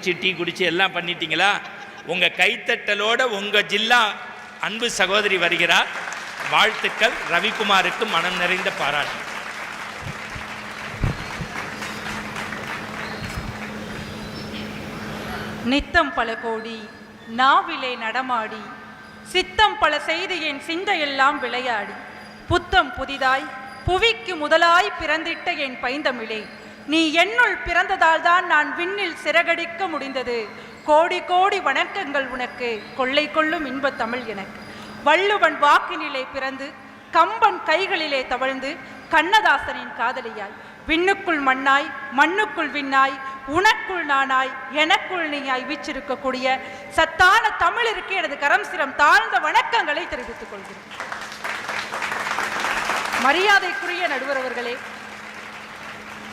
குடிச்சு டீ குடிச்சு எல்லாம் பண்ணிட்டீங்களா? உங்கள் கைத்தட்டலோட உங்கள் ஜில்லா அன்பு சகோதரி வருகிறார். வாழ்த்துக்கள். ரவிக்குமாருக்கு மனம் நிறைந்த பாராட்டு. நித்தம் பல கோடி நாவிலே நடமாடி சித்தம் பல செய்து என் சிந்தையெல்லாம் விளையாடி புத்தம் புதிதாய் புவிக்கு முதலாய் பிறந்திட்ட என் பைந்தமிழே, நீ என்னுள் பிறந்ததால் தான் நான் விண்ணில் சிறகடிக்க முடிந்தது. கோடி கோடி வணக்கங்கள் உனக்கு, கொள்ளை கொள்ளும் இன்பத் தமிழ் எனக்கு. வள்ளுவன் வாக்கினிலே பிறந்து கம்பன் கைகளிலே தவழ்ந்து கண்ணதாசனின் காதலியாய் விண்ணுக்குள் மண்ணாய் மண்ணுக்குள் விண்ணாய் உனக்குள் நானாய் எனக்குள் நீயாய் வீச்சிருக்கக்கூடிய சத்தான தமிழிற்கு எனது கரம் சிரம் தாழ்ந்த வணக்கங்களை தெரிவித்துக் கொள்கிறேன். மரியாதைக்குரிய நடுவர் அவர்களே,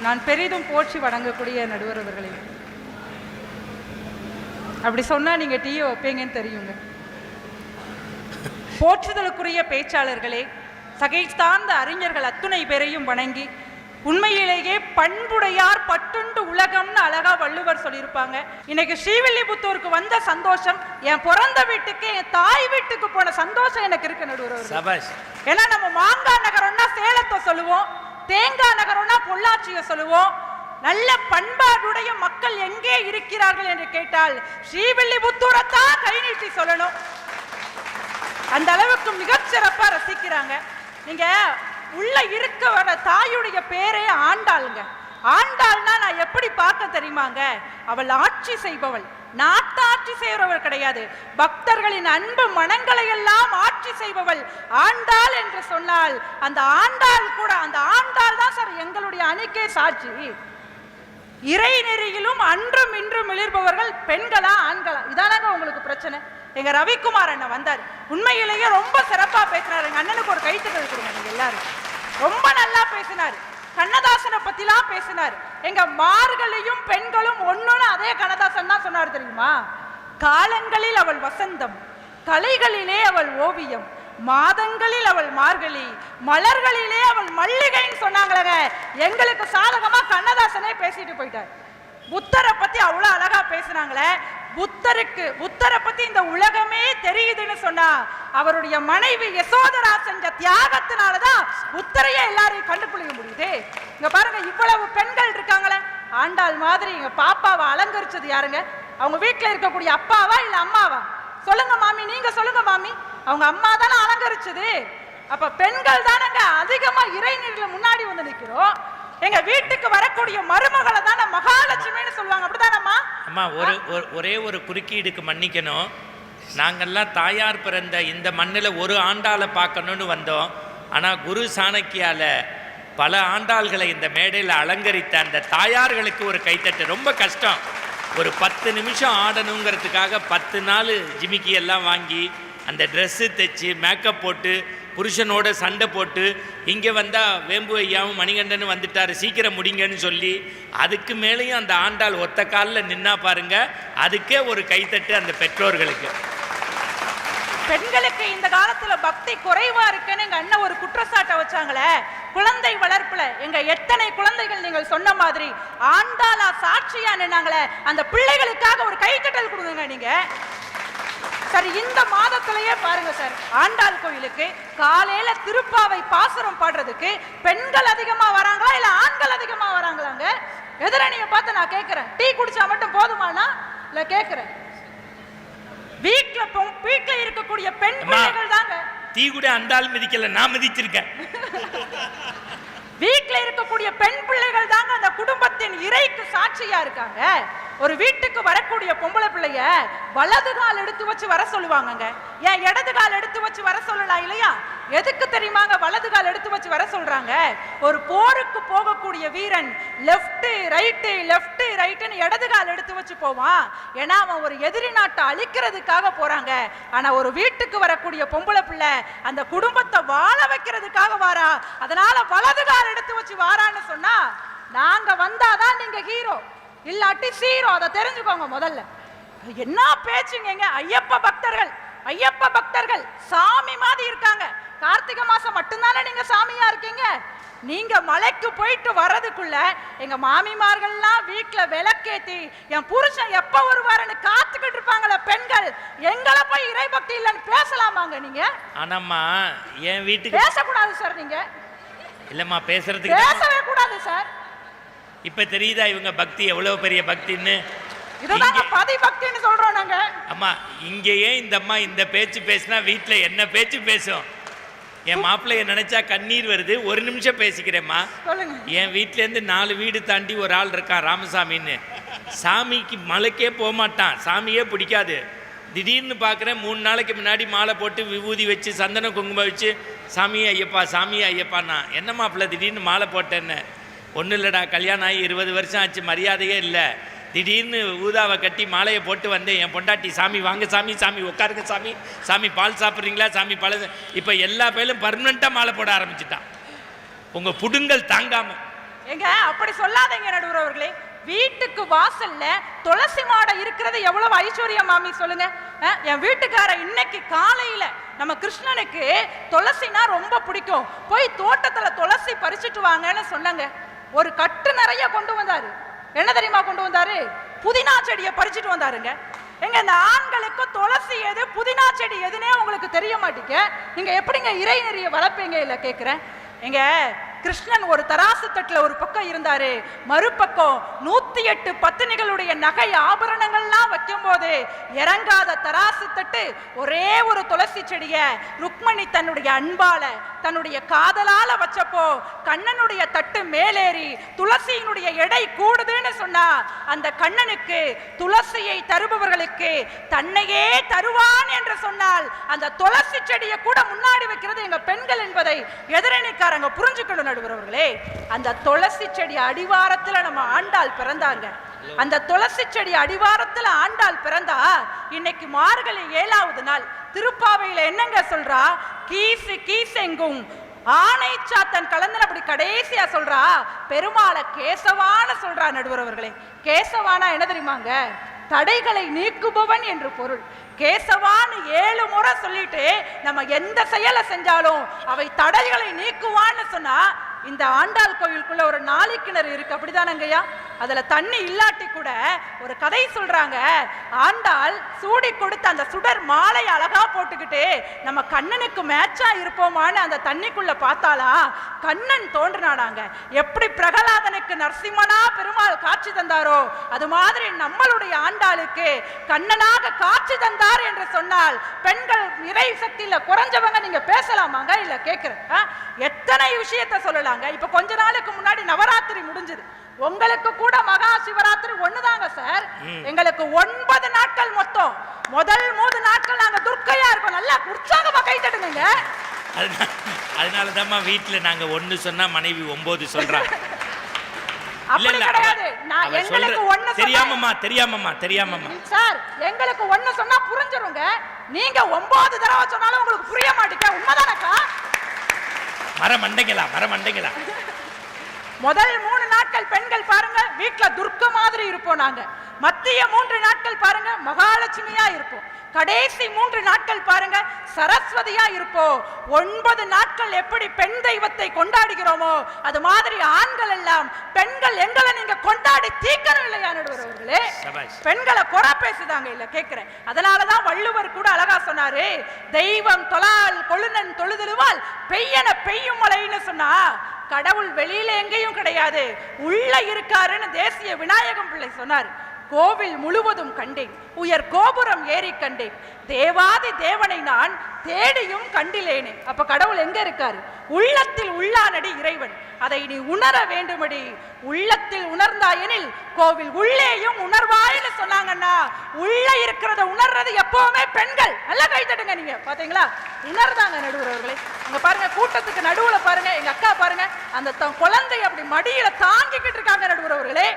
நான் பெரிதும் போற்றி வணங்கக்கூடிய நடுவர் அவர்களே, அப்படி சொன்னா நீங்க டீயை வைப்பீங்கன்னு தெரியுங்க. போற்றுதலுக்குரிய பேச்சாளர்களே, சகை சார்ந்த அறிஞர்கள் அத்துணை பேரையும் வணங்கி, உண்மையிலேயே பண்புடையார் பட்டுண்டு உலகம்னு அழகா வள்ளுவர் சொல்லியிருப்பாங்க. இன்னைக்கு ஸ்ரீவில்லிபுத்தூருக்கு வந்த சந்தோஷம் என் பிறந்த வீட்டுக்கு என் தாய் வீட்டுக்கு போன சந்தோஷம் எனக்கு இருக்கு நடுவர். ஏன்னா நம்ம மாங்காய் நகரம்னா சேலத்தை சொல்லுவோம், தேங்காய் நகரம்னா பொள்ளாச்சியை சொல்லுவோம். நல்ல பண்பாடுடைய மக்கள் எங்கே இருக்கிறார்கள் என்று கேட்டால் ஸ்ரீவில்லிபுத்தூரைத்தான் கை நீட்டி சொல்லணும். அந்த அளவுக்கு மிகச்சிறப்பா ரசிக்கிறாங்க. நீங்க உள்ள இருக்க வர தாயுடைய பேரே ஆண்டாளுங்க. ஆண்டாள்னா நான் எப்படி பார்க்க தெரியுமாங்க? அவள் ஆட்சி செய்பவள், நாட்டாட்சி செய்கிறவள் கிடையாது. பக்தர்களின் அன்பு மனங்களை எல்லாம் ஆட்சி செய்பவள் ஆண்டாள் என்று சொன்னால் அந்த ஆண்டாள் கூட, அந்த ஆண்டாள் தான் சார் எங்களுடைய அணிக்கே சாட்சி. இறை நெறியிலும் அன்றும் இன்றும் மிளிர்பவர்கள் பெண்களா ஆண்களா? இதானாங்க உங்களுக்கு பிரச்சனை. எங்க ரவிக்குமார் அண்ணன் வந்தார், உண்மையிலேயே ரொம்ப சிறப்பா பேசினார். எங்க அண்ணனுக்கு ஒரு கைத்தட்டல் கொடுங்க. நீங்க எல்லாரும் ரொம்ப நல்லா பேசினார். கண்ணதாசனை பத்திலாம் பேசினார். எங்க மார்களையும் பெண்களும் ஒண்ணுன்னு அதே கண்ணதாசன் தான் சொன்னார் தெரியுமா? காலங்களில் அவள் வசந்தம், கலைகளிலே அவள் ஓவியம், மாதங்களில் அவள் மார்கழி, மலர்களிலே அவள் மல்லிகைன்னு சொன்னாங்களே. எங்களுக்கு சாதகமா கண்ணதாசனே பேசிட்டு போயிட்டார். புத்தரை பத்தி அவ்வளவு அழகா பேசினாங்களே. புத்தரை பத்தி இந்த உலகமே தெரியுதுன்னு சொன்னா அவருடைய மனைவி யசோதரா செஞ்ச தியாகத்தினாலதான் புத்தரையே எல்லாரையும் கண்டுபிடிக்க முடியுது. இங்க பாருங்க, இவ்வளவு பெண்கள் இருக்காங்களே. ஆண்டாள் மாதிரி எங்க பாப்பாவை அலங்கரிச்சது யாருங்க? அவங்க வீட்டுல இருக்கக்கூடிய அப்பாவா இல்ல அம்மாவா? சொல்லுங்க மாமி, நீங்க சொல்லுங்க மாமி. அவங்க அம்மா தானே அலங்கரிச்சது. அப்ப பெண்கள் தானங்க அதிகமா இறைநீர்ல முன்னாடி வந்து நிக்கிறோம். எங்க வீட்டுக்கு வரக்கூடிய மருமகளை தானே மகாலட்சுமின்னு சொல்லுவாங்க, அப்படிதானம்மா? அம்மா, ஒரே ஒரு குறுக்கீடுக்கு மன்னிக்கணும். நாங்கள்லாம் தாயார் பிறந்த இந்த மண்ணில் ஒரு ஆண்டாளை பார்க்கணுன்னு வந்தோம். ஆனால் குரு சாணக்கியால பல ஆண்டாள்களை இந்த மேடையில் அலங்கரித்த அந்த தாயார்களுக்கு ஒரு கைத்தட்டு. ரொம்ப கஷ்டம். ஒரு 10 நிமிஷம் ஆடணுங்கிறதுக்காக 10 நாள் ஜிமிக்கி எல்லாம் வாங்கி அந்த ட்ரெஸ்ஸு தைச்சி மேக்கப் போட்டு புருஷனோட சண்டை போட்டு இங்கே வந்தால் வேம்பு ஐயாவும் மணிகண்டனும் வந்துட்டார் சீக்கிரம் முடிங்கன்னு சொல்லி அதுக்கு மேலேயும் அந்த ஆண்டாள் ஒத்த காலில் நின்னா பாருங்க. அதுக்கே ஒரு கைத்தட்டு அந்த பெற்றோர்களுக்கு. பெண்களுக்கு இந்த காலத்துல பக்தி குறைவா இருக்குன்னு எங்க அண்ணன் ஒரு குற்றச்சாட்டை வச்சாங்களே. குழந்தை வளர்ப்புல எங்க எத்தனை குழந்தைகள் நீங்கள் சொன்ன மாதிரி ஆண்டாளா சாட்சியா நின்னாங்களே. அந்த பிள்ளைகளுக்காக ஒரு கைத்தட்டல் கொடுங்க நீங்க. சரி, இந்த மாதத்திலேயே பாருங்க சார், ஆண்டாள் கோயிலுக்கு காலையில திருப்பாவை பாசுரம் பாடுறதுக்கு பெண்கள் அதிகமா வராங்களா இல்ல ஆண்கள் அதிகமா வராங்களாங்க? எதிரணியை பார்த்து நான் கேட்கிறேன். டீ குடிச்சா மட்டும் போதுமானா இல்ல கேட்கிறேன். வீட்டுல இருக்கக்கூடிய பெண் பிள்ளைகள் தாங்க. டீ கூட அந்த ஆள் மிதிக்கல, நான் மிதிச்சிருக்கேன். வீட்டுல இருக்கக்கூடிய பெண் பிள்ளைகள் தாங்க அந்த குடும்பத்தின் இறைக்கு சாட்சியா இருக்காங்க. ஒரு வீட்டுக்கு வரக்கூடிய பொம்பளை பிள்ளைய வலது கால் எடுத்து வச்சு வர சொல்லுவாங்க. ஏன் இடது கால் எடுத்து வச்சு வர சொல்லலாம் இல்லையா? எதுக்கு தெரியுமாங்க வலது கால் எடுத்து வச்சு வர சொல்றாங்க? ஒரு போருக்கு போகக்கூடிய வீரன் லெஃப்ட் ரைட்டுன்னு இடது கால் எடுத்து வச்சு போவான். ஏன்னா அவன் ஒரு எதிரி நாட்டை அழிக்கிறதுக்காக போறாங்க. ஆனா ஒரு வீட்டுக்கு வரக்கூடிய பொம்பளை பிள்ளை அந்த குடும்பத்தை வாழ வைக்கிறதுக்காக வாரா. அதனால வலது கால் எடுத்து வச்சு வாரான்னு சொன்னா நாங்க வந்தாதான் நீங்க ஹீரோ, இல்லாட்டி சீரோ. அதை தெரிஞ்சுக்கோங்க முதல்ல. என்ன பேச்சுங்க? ஐயப்ப பக்தர்கள் சாமி மாதிரி இருக்காங்க. கார்த்திகை மாசம் மட்டும்தானே நீங்க சாமியா இருக்கீங்க? நீங்க மலைக்கு போயிட்டு வர்றதுக்குள்ள எங்க மாமிமார்கள்லாம் வீட்டுல விளக்கேத்தி என் புருஷன் எப்ப வருவாருன்னு காத்துக்கிட்டு இருப்பாங்களே பெண்கள், எங்களை போய் இறை பக்தி இல்லைன்னு பேசலாமாங்க நீங்க? ஆனாம்மா என் வீட்டுக்கு பேசக்கூடாது சார். நீங்க இல்லம்மா பேசுறதுக்கு பேசவே கூடாது சார். இப்ப தெரியுதா இவங்க பக்தி எவ்வளவு பெரிய பக்தின்னு? இதுதாங்க பதி பக்தின்னு சொல்றோம் நாங்க. அம்மா இங்கேயே இந்த அம்மா இந்த பேச்சு பேசினா வீட்டுல என்ன பேச்சு பேசும்? என் மாப்பிள்ளைய நினைச்சா கண்ணீர் வருது. ஒரு நிமிஷம் பேசிக்கிறேம்மா. என் வீட்டிலேருந்து 4 வீடு தாண்டி ஒரு ஆள் இருக்கான் ராமசாமின்னு. சாமிக்கு மலைக்கே போக மாட்டான், சாமியே பிடிக்காது. திடீர்னு பார்க்குறேன் 3 நாளைக்கு முன்னாடி மாலை போட்டு விபூதி வச்சு சந்தன குங்குமம் வச்சு சாமி ஐயப்பா சாமி ஐயப்பான்னா. என்ன மாப்பிள்ளை திடீர்னு மாலை போட்டேன்னு? ஒன்றும் இல்லைடா, கல்யாணம் ஆகி 20 வருஷம் ஆச்சு, மரியாதையே இல்லை. திடீர்னு ஊதாவை கட்டி மாலையை போட்டு வந்தேன். என் பொண்டாட்டி சாமி வாங்க சாமி, சாமி உட்காருங்க சாமி, சாமி பால் சாப்பிட்றீங்களா சாமி பால். இப்போ எல்லா பேரும் பர்மனெண்ட்டாக மாலை போட ஆரம்பிச்சுட்டான். உங்கள் புடுங்கல் தாங்காம. எங்க அப்படி சொல்லாதீங்க நடுவர் அவர்களே. வீட்டுக்கு வாசல்ல துளசி மாடை இருக்கிறது எவ்வளவு ஐஸ்வர்யம் மாமி சொல்லுங்க. என் வீட்டுக்கார இன்னைக்கு காலையில நம்ம கிருஷ்ணனுக்கு துளசினா ரொம்ப பிடிக்கும், போய் தோட்டத்துல துளசி பறிச்சுட்டு வாங்கன்னு சொன்னாங்க. ஒரு கட்டு நிறைய கொண்டு வந்தாரு. என்ன தெரியுமா கொண்டு வந்தாரு? புதினா செடியை பறிச்சுட்டு வந்தாருங்க. எங்க இந்த ஆண்களுக்கு துளசி எது புதினா செடி எதுனே உங்களுக்கு தெரிய மாட்டீங்க. நீங்க எப்படிங்க இறை நெறிய வளர்ப்பீங்க? இல்ல கேட்கிறேன். எங்க கிருஷ்ணன் ஒரு தராசு தட்டுல ஒரு பக்கம் இருந்தாரு, மறுபக்கம் 108 பத்தினிகளுடைய நகை ஆபரணங்கள்லாம் வைக்கும் போது இறங்காத தராசு தட்டு ஒரே ஒரு துளசி செடிய ருக்மணி தன்னுடைய அன்பால தன்னுடைய காதலால வச்சப்போ கண்ணனுடைய தட்டு மேலேறி துளசியினுடைய எடை கூடுதுன்னு சொன்னா அந்த கண்ணனுக்கு துளசியை தருபவர்களுக்கு தன்னையே தருவான் என்று சொன்னால் அந்த துளசி செடியை கூட முன்னாடி வைக்கிறது எங்க பெண்கள் என்பதை எதிரணிக்காரங்க புரிஞ்சுக்கணும் நடுவர்களே. அந்த துளசி செடி அடிவாரத்துல நம்ம ஆண்டாள் பிறந்தாங்க. அந்த துளசி செடி அடிவாரத்துல ஆண்டாள் பிறந்தா இன்னைக்கு மார்கழி 7வது நாள் திருப்பாவையில என்னங்க சொல்றா? கீசு கீசெங்கும் ஆனை சாத்தன் கலந்தன். அப்படி கடைசியா சொல்றா பெருமாளை கேசவான சொல்றா நடுவர்களே. கேசவானா என்ன தெரியுமாங்க? தடைகளை நீக்குபவன் என்று பொருள். கேசவான்னு 7 முறை சொல்லிட்டு நம்ம எந்த செயலை செஞ்சாலும் அவை தடைகளை நீக்குவான்னு சொன்னா இந்த ஆண்டாள் கோயிலுக்குள்ள ஒரு நாளிக்கிணறு இருக்கு, அப்படிதானங்கய்யா? அதுல தண்ணி இல்லாட்டி கூட ஒரு கதை சொல்றாங்க. ஆண்டாள் சூடி கொடுத்த அந்த சுடர் மாலை அழகா போட்டுக்கிட்டு நம்ம கண்ணனுக்கு மேட்சா இருப்போமான்னு அந்த தண்ணிக்குள்ள பார்த்தாலா கண்ணன் தோன்றினானாங்க. எப்படி பிரகலாதனுக்கு நரசிம்மனா பெருமாள் காட்சி தந்தாரோ அது மாதிரி நம்மளுடைய ஆண்டாளுக்கு கண்ணனாக காட்சி தந்தார் என்று சொன்னால் பெண்கள் இறை சக்தியில குறைஞ்சவங்க நீங்க பேசலாமாங்க? இல்ல கேட்கிறேன். எத்தனை விஷயத்த சொல்லலாங்க. இப்ப கொஞ்ச நாளுக்கு முன்னாடி நவராத்திரி முடிஞ்சது. உங்களுக்கு கூட மகா சிவராத்திரி ஒண்ணுதாங்க சார். எங்களுக்கு 9 நாட்கள் மொத்தம். முதல் 3 நாட்கள் நாங்க துர்க்கையா இருக்கோம். நல்லா உற்சாகமா கை தட்டுங்க. அதனாலதான் வீட்டுல நாங்க 1 சொன்னா மனைவி 9 சொல்றாங்க. அப்படி கிடையாது. நான் எங்களுக்கு 1 தெரியாமமா சார், எங்களுக்கு 1 சொன்னா புரிஞ்சிருங்க. நீங்க 9 தடவை சொன்னாலும் உங்களுக்கு புரிய மாட்டேங்க. உண்மைதானக்கா? மரமண்டைங்களா முதல் 3 நாட்கள் பெண்கள் பாருங்க வீட்டுல துர்க்க மாதிரி இருப்போம் நாங்க. மத்திய 3 நாட்கள் பாருங்க மகாலட்சுமியா இருப்போம். கடைசி 3 நாட்கள் பாருங்க சரஸ்வதியா இருப்போம். 9 நாட்கள் எப்படி பெண் தெய்வத்தை கொண்டாடுகிறோமோ அது மாதிரி ஆண்கள் எல்லாம் பெண்கள் எங்களை நீங்க கொண்டாடி தீக்கணும் இல்லையா நடுவர்களே? பெண்களை குறை பேசுதாங்க. இல்ல கேட்கிறேன். அதனாலதான் வள்ளுவர் கூட அழகா சொன்னாரு, தெய்வம் தொழால் கொழுநன் தொழுதலுவால் பெய்யன பெய்யும் மழைன்னு சொன்னா கடவுள் வெளியில எங்கேயும் கிடையாது, உள்ள இருக்காருன்னு தேசிய விநாயகம் பிள்ளை சொன்னார். கோவில் முழுவதும் கண்டேன், உயர் கோபுரம் ஏறி கண்டேன், தேவாதி தேவனை நான் தேடியும் கண்டிலேனே. அப்ப கடவுள் எங்க இருக்காரு? உள்ளத்தில் உள்ளானடி இறைவன். அதை நீ உணர வேண்டுமடி. உள்ளத்தில் உணர்ந்தாயெனில் கோவில் உள்ளேயும் உணர்வாயின்னு சொன்னாங்கன்னா உள்ள இருக்கிறத உணர்றது எப்பவுமே பெண்கள். நல்லா கை தட்டுங்க. நீங்க பாத்தீங்களா? உணர்ந்தாங்க நடுவர்களே. அங்க பாருங்க கூட்டத்துக்கு நடுவுல பாருங்க எங்க அக்கா பாருங்க அந்த குழந்தை அப்படி மடியில தாங்கிக்கிட்டு இருக்காங்க நடுவர்களே.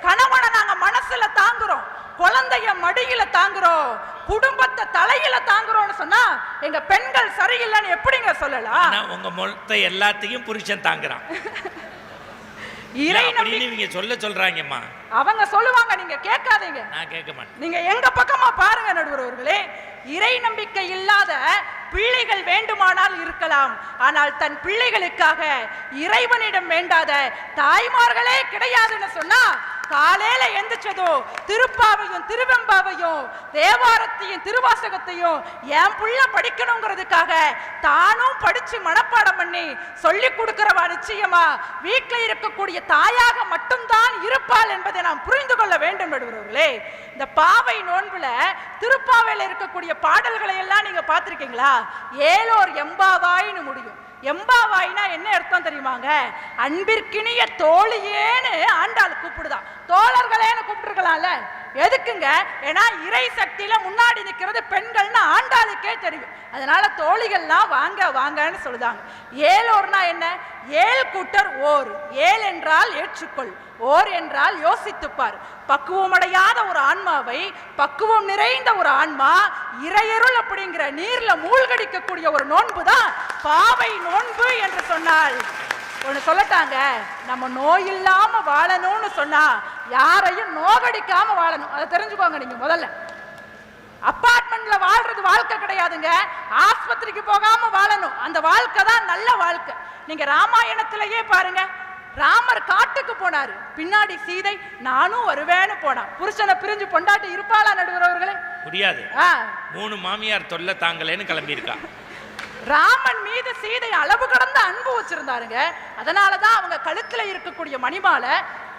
கணவனை நாங்க மனசுல தாங்குறோம், குழந்தைய மடியில தாங்குறோம், குடும்பத்தை தலையில தாங்குறோம்னு சொன்னா எங்க பெண்கள் சரியில்லைன்னு எப்படிங்க சொல்லலாம்? உங்க மொத்த எல்லாத்தையும் புருஷன் தாங்குறான். நீங்க சொல்றாங்கம்மா. அவங்க சொல்லுவாங்க, நீங்க கேட்காதீங்க. நான் கேட்க மாட்டேன். நீங்க எங்க பக்கமா பாருங்க நடுவர்களே. இறை நம்பிக்கை இல்லாத பிள்ளைகள் வேண்டுமானால் இருக்கலாம், ஆனால் தன் பிள்ளைகளுக்காக இறைவனிடம் வேண்டாத தாய்மார்களே கிடையாதுன்னு சொன்னா, காலையில எந்திரிச்சதோ திருப்பாவையும் திருவெம்பாவையும் தேவாரத்தையும் திருவாசகத்தையும் என் புள்ள படிக்கணுங்கிறதுக்காக தானும் படிச்சு மனப்பாடம் பண்ணி சொல்லி கொடுக்கிறவா நிச்சயமா வீட்டில் இருக்கக்கூடிய தாயாக மட்டும்தான் இருப்பாள் என்பதை நாம் புரிந்து கொள்ள வேண்டும் நடுவர்களே. இந்த பாவை நோன்புல திருப்பாவையில் இருக்கக்கூடிய பாடல்களை எல்லாம் நீங்க பார்த்திருக்கீங்களா? ஏலோர் எம்பாவாய்னு முடியும். எம்பாவாய்னா என்ன அர்த்தம் தெரியுமாங்க? அன்பிற்கினிய தோழியேன்னு ஆண்டாள் கூப்பிடுதான். தோழர்களேன்னு கூப்பிட்டுருக்கலாம்ல, எதுக்குங்க? ஏன்னா இறை சக்தியில முன்னாடி நிற்கிறது பெண்கள்னு ஆண்டாளுக்கே தெரியும். அதனால தோழிகள்லாம் வாங்க வாங்கன்னு சொல்லுதாங்க. ஏலோர்னா என்ன? ஏழு கூட்டர் ஓர். ஏல் என்றால் ஏற்றுக்கொள், ஓர் என்றால் யோசித்துப்பார். பக்குவமடையாத ஒரு ஆன்மாவை பக்குவம் நிறைந்த ஒரு ஆன்மா இறையருள் அப்படிங்கிற நீர்ல மூழ்கடிக்கக்கூடிய ஒரு நோன்பு தான் பாவை நோன்பு என்று சொன்னால். ஒன்று சொல்லட்டாங்க, நம்ம நோய் இல்லாம வாழணும்னு சொன்னா யாரையும் நோகடிக்காம வாழணும். அதை தெரிஞ்சுக்கோங்க நீங்க முதல்ல. அப்பார்ட்மெண்ட்ல வாழ்றது வாழ்க்கை கிடையாதுங்க. ஆஸ்பத்திரிக்கு போகாம வாழணும், அந்த வாழ்க்கை தான் நல்ல வாழ்க்கை. நீங்க ராமாயணத்திலேயே பாருங்க, ராமர் காட்டுக்கு போனாரு, பின்னாடி சீதை நானும் வருவேன்னு போனான். புருஷனை பிரிஞ்சு பொண்டாட்டி இருப்பாளா நடுவரவர்களே? முடியாது. 3 மாமியார் தொல்லை தாங்களேன்னு கிளம்பி இருக்கா. ராமன் மீது சீதை அளவு கடந்த அன்பு வச்சிருந்தாருங்க. அதனாலதான் அவங்க கழுத்துல இருக்கக்கூடிய மணிமாலை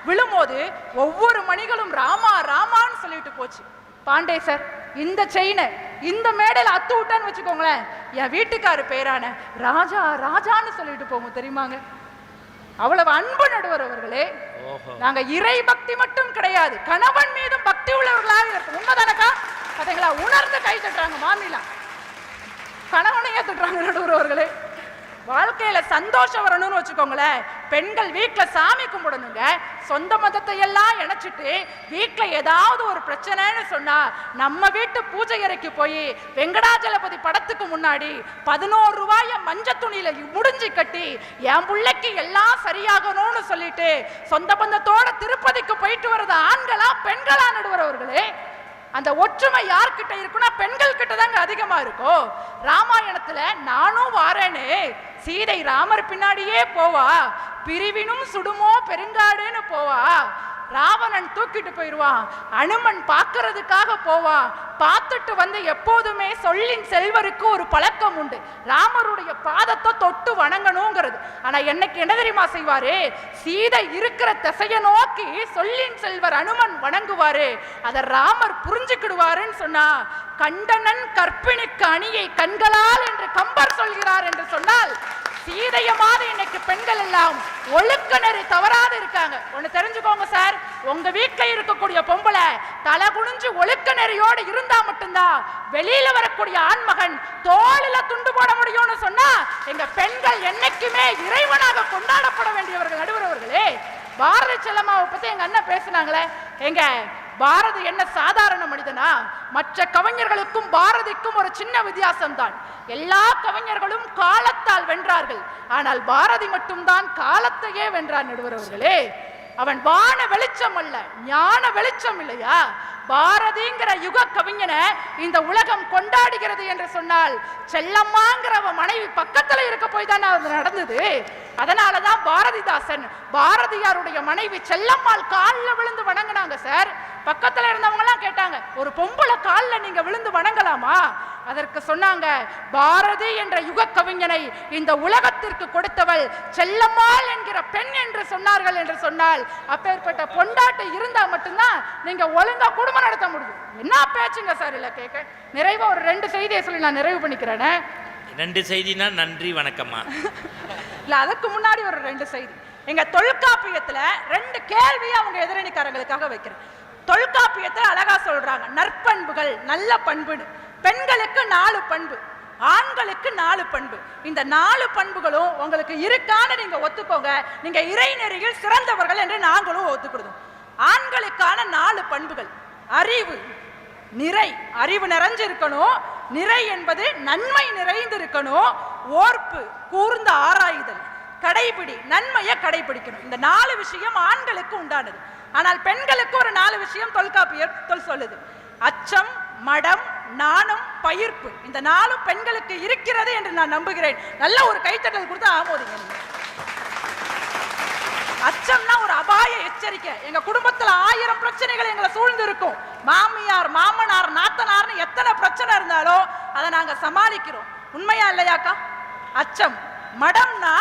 விழும்போது ஒவ்வொரு மணிகளும் ராமா ராமான்னு சொல்லிட்டு போச்சு. பாண்டே சார், இந்த செயினை இந்த மேடையில் அத்து விட்டான்னு வச்சுக்கோங்களேன், என் வீட்டுக்காரு பேரான ராஜா ராஜான்னு சொல்லிட்டு போகும் தெரியுமாங்க. அவ்வளவு அன்பு நடுவர் அவர்களே. நாங்க இறை பக்தி மட்டும் கிடையாது, கணவன் மீதும் பக்தி உள்ளவர்களாக இருக்கும். உண்மைதானக்கா? பாத்தீங்களா? உணர்ந்து கை தட்டுறாங்க மாமிலாம், கணவனையே தட்டுறாங்க நடுவர் அவர்களே. வாழ்க்கையில சந்தோஷம் வரணும்னு வச்சுக்கோங்களேன், பெண்கள் வீட்டுல சாமி கும்பிடணுங்க. சொந்த மதத்தை எல்லாம் இணைச்சிட்டு வீட்டுல ஏதாவது ஒரு பிரச்சனைன்னு சொன்னா நம்ம வீட்டு பூஜை அறைக்கு போய் வெங்கடாஜலபதி படத்துக்கு முன்னாடி 11 ரூபாய மஞ்ச துணியில முடிஞ்சு கட்டி என் பிள்ளைக்கு எல்லாம் சரியாகணும்னு சொல்லிட்டு சொந்த பந்தத்தோட திருப்பதிக்கு போயிட்டு வர்றது ஆண்களா பெண்களா நடுவரவர்களே? அந்த ஒற்றுமை யார்கிட்ட இருக்குன்னா பெண்கள் கிட்ட தாங்க அதிகமா இருக்கும். ராமாயணத்துல நானும் வாரேன்னு சீதை ராமர் பின்னாடியே போவா, பிரிவினும் சுடுமோ பெருங்காடுன்னு போவா. ராவணன் தூக்கிட்டு போயிடுவான், அனுமன் பார்க்கறதுக்காக போவான். பார்த்துட்டு வந்து எப்போதுமே சொல்லின் செல்வருக்கு ஒரு பழக்கம் உண்டு, ராமருடைய பாதத்தை தொட்டு வணங்கணுங்கிறது. ஆனா என்னைக்கு என்ன தெரியுமா செய்வாரு? சீதை இருக்கிற திசையை நோக்கி சொல்லின் செல்வர் அனுமன் வணங்குவாரு. அதை ராமர் புரிஞ்சுக்கிடுவாருன்னு சொன்னா, கண்டனன் கற்பிணிக்கு அணியை கண்களால் என்று கம்பர் சொல்கிறார் என்று சொன்னால், சீதைய மாதிரி இன்னைக்கு பெண்கள் எல்லாம் ஒழுக்க நெறி தவறாது இருக்காங்க. ஒண்ணு தெரிஞ்சுக்கோங்க சார், உங்க வீட்டுல இருக்கக்கூடிய பொம்பளை தலை குனிஞ்சு ஒழுக்க நெறியோடு இருந்தா மட்டும்தான் வெளியில வரக்கூடிய ஆண்மகன் தோளில துண்டு போட முடியும்னு சொன்னா, எங்க பெண்கள் என்னைக்குமே இறைவனாக கொண்டாடப்பட வேண்டியவர்கள் நடுவரவர்களே. பாரதி செல்லம்மாவை பத்தி எங்க அண்ணன் பேசினாங்களே, எங்க பாரதி என்ன சாதாரண மனிதனா? மற்ற கவிஞர்களுக்கும் பாரதிக்கும் ஒரு சின்ன வித்தியாசம் தான். எல்லா கவிஞர்களும் காலத்தால் வென்றார்கள், ஆனால் பாரதி மட்டும்தான் காலத்தையே வென்றார் நடுவரவர்களே. அவன் வான வெளிச்சம் அல்ல, ஞான வெளிச்சம் இல்லையா? பாரதிங்கிற யுக கவிஞனை இந்த உலகம் கொண்டாடுகிறது என்று சொன்னால், செல்லம்மாங்கிற மனைவி பக்கத்துல இருக்க போய் தானே அது நடந்தது. அதனாலதான் பாரதிதாசன் பாரதியாருடைய மனைவி செல்லம்மாள் காலில் விழுந்து வணங்கினாங்க சார். பக்கத்துல இருந்தவங்க எல்லாம் கேட்டாங்க, ஒரு பொம்பளை காலில் நீங்க விழுந்து வணங்கலாமா? அதற்கு சொன்னாங்க, பாரதி என்ற யுக கவிஞனை இந்த உலகத்திற்கு கொடுத்தவள் செல்லம்மாள் என்கிற பெண் என்று சொன்னார்கள் என்று சொன்னால், அப்பேற்பட்ட பொண்டாட்டி இருந்தா மட்டும்தான் நீங்க ஒழுங்கா குடும்பம் நடத்த முடியும். என்ன பேச்சுங்க சார்? இல்ல கேட்க நிறைவா ஒரு 2 செய்தியை சொல்லி நான் நிறைவு பண்ணிக்கிறேன். 2 செய்தினா நன்றி வணக்கம்மா. இல்ல அதுக்கு முன்னாடி ஒரு 2 செய்தி. எங்க தொல்காப்பியத்துல 2 கேள்வியை அவங்க எதிரணிக்காரங்களுக்காக வைக்கிறேன். தொல்காப்பியத்துல அழகா சொல்றாங்க, நற்பண்புகள் நல்ல பண்புன்னு. பெண்களுக்கு 4 பண்பு, ஆண்களுக்கு 4 பண்பு. இந்த 4 பண்புகளும் உங்களுக்கு இருக்கான்னு நீங்க ஒத்துக்கோங்க, நீங்க இறைநெறியில் சிறந்தவர்கள் என்று நாங்களும் ஒத்துக்கிடுவோம். ஆண்களுக்கான 4 பண்புகள்: அறிவு, நிறை, அறிவு நிறைஞ்சிருக்கணும். நிறை என்பது நன்மை நிறைந்து இருக்கணும். ஓர்ப்பு, கூர்ந்த ஆராய்தல். கடைபிடி, நன்மையை கடைபிடிக்கணும். இந்த 4 விஷயம் ஆண்களுக்கு உண்டானது. ஆனால் பெண்களுக்கு ஒரு 4 விஷயம் தொல்காப்பியர் சொல்லுது: அச்சம், மடம், நாணம், பயிர்ப்பு, இந்த 4 பெண்களுக்கு இருக்கிறது என்று நான் நம்புகிறேன். நல்ல ஒரு கைத்தட்டல் கொடுத்து ஆமோதிங்க. அச்சம்னா ஒரு அபாய எச்சரிக்கை. எங்க குடும்பத்துல 1000 பிரச்சனைகள் எங்களை சூழ்ந்து இருக்கும். மாமியார், மாமனார், நாத்தனார்னு எத்தனை பிரச்சனை இருந்தாலும் அதை நாங்க சமாளிக்கிறோம். உண்மையா இல்லையாக்கா? அச்சம். மடம்னா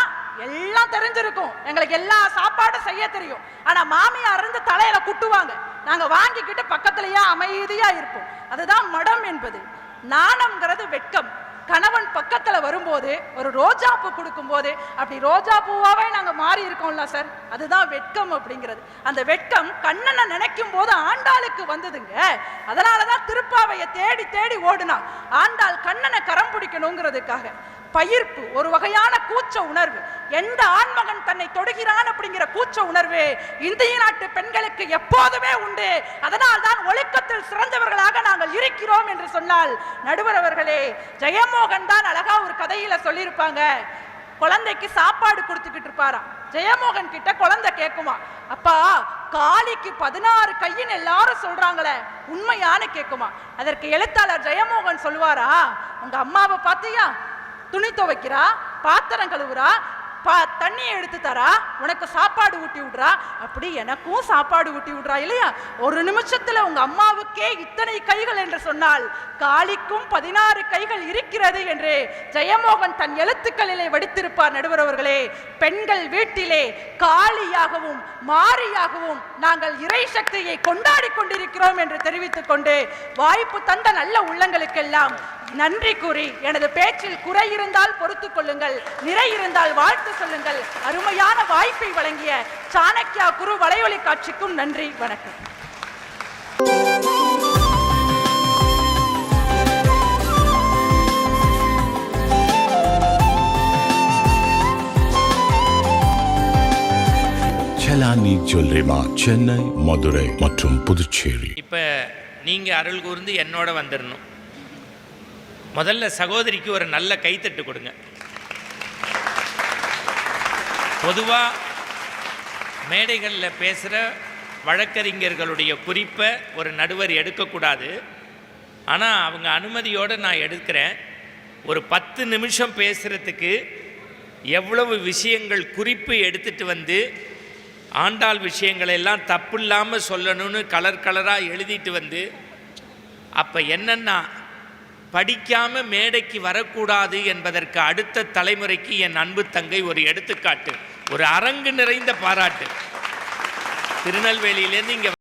எல்லாம் தெரிஞ்சிருக்கும், எங்களுக்கு எல்லா சாப்பாடும் செய்ய தெரியும். ஆனா மாமியார் இருந்து தலையில குட்டுவாங்க, நாங்க வாங்கிக்கிட்டு பக்கத்திலேயே அமைதியா இருப்போம். அதுதான் மடம் என்பது. நாணம்ங்கிறது வெட்கம். கணவன் பக்கத்துல வரும்போது ஒரு ரோஜா பூ கொடுக்கும் போது அப்படி ரோஜா பூவாவே நாங்க மாறி இருக்கோம்ல சார், அதுதான் வெட்கம் அப்படிங்கிறது. அந்த வெட்கம் கண்ணனை நினைக்கும் போது ஆண்டாளுக்கு வந்ததுங்க. அதனாலதான் திருப்பாவையை தேடி தேடி ஓடுனா, ஆண்டாள் கண்ணனை கரம் பிடிக்கணுங்கிறதுக்காக. பயிர்ப்பு ஒரு வகையான கூச்ச உணர்வு. எந்த ஆண்மகன் தன்னை தொடுகிறான் அப்படிங்கிற கூச்ச உணர்வு இந்திய நாட்டு பெண்களுக்கு எப்போதுமே உண்டு. அதனால் தான் ஒழுக்கத்தில் சிறந்தவர்களாக நாங்கள் இருக்கிறோம் என்று சொன்னால், நடுவர் அவர்களே, ஜெயமோகன் தான் அழகா ஒரு கதையில சொல்லியிருப்பாங்க. குழந்தைக்கு சாப்பாடு கொடுத்துக்கிட்டு இருப்பாராம். ஜெயமோகன் கிட்ட குழந்தை கேட்குமா, அப்பா காளிக்கு 16 கையின்னு எல்லாரும் சொல்றாங்களே, உண்மையானு கேட்குமா. அதற்கு எழுத்தாளர் ஜெயமோகன் சொல்லுவாரா, உங்க அம்மாவை பார்த்தியா, துணி துவைக்கிறா, பாத்திரம் கழுவுறா, தண்ணியை எடுத்து தரா, உனக்கு சாப்பாடு ஊட்டி விடுறா, அப்படி எனக்கும் சாப்பாடு ஊட்டி விடுறா இல்லையா? ஒரு நிமிஷத்துல உங்க அம்மாவுக்கே இத்தனை கைகள் என்று சொன்னால் காளிக்கும் 16 கைகள் இருக்கிறது என்று ஜெயமோகன் தன் எழுத்துக்களிலே வடித்திருப்பார். நடுவர் அவர்களே, பெண்கள் வீட்டிலே காளியாகவும் மாரியாகவும் நாங்கள் இறை சக்தியை கொண்டாடி கொண்டிருக்கிறோம் என்று தெரிவித்துக் கொண்டு, வாய்ப்பு தந்த நல்ல உள்ளங்களுக்கெல்லாம் நன்றி கூறி, எனது பேச்சில் குறை இருந்தால் பொறுத்துக் கொள்ளுங்கள், நிறை இருந்தால் வாழ்த்து சொல்லுங்கள். அருமையான வாய்ப்பை வழங்கிய சாணக்கியா குரு வலையொலி காட்சிக்கும் நன்றி, வணக்கம். செலானி ஜுவல்லரி மார்ட், சென்னை, மதுரை மற்றும் புதுச்சேரி. இப்போ நீங்கள் அருள் கூர்ந்து என்னோட வந்துடணும். முதல்ல சகோதரிக்கு ஒரு நல்ல கைத்தட்டு கொடுங்க. பொதுவாக மேடைகளில் பேசுகிற வழக்கறிஞர்களுடைய குறிப்பை ஒரு நடுவர் எடுக்கக்கூடாது. ஆனால் அவங்க அனுமதியோடு நான் எடுக்கிறேன். ஒரு 10 நிமிஷம் பேசுகிறதுக்கு எவ்வளவு விஷயங்கள் குறிப்பு எடுத்துகிட்டு வந்து ஆண்டாள் விஷயங்களெல்லாம் தப்பு இல்லாமல் சொல்லணும்னு கலர் கலராக எழுதிட்டு வந்து, அப்போ என்னென்னா படிக்காமல் மேடைக்கு வரக்கூடாது என்பதற்கு அடுத்த தலைமுறைக்கு என் அன்பு தங்கை ஒரு எடுத்துக்காட்டு, ஒரு அரங்கு நிறைந்த பாராட்டு. திருநெல்வேலியிலேருந்து இங்கே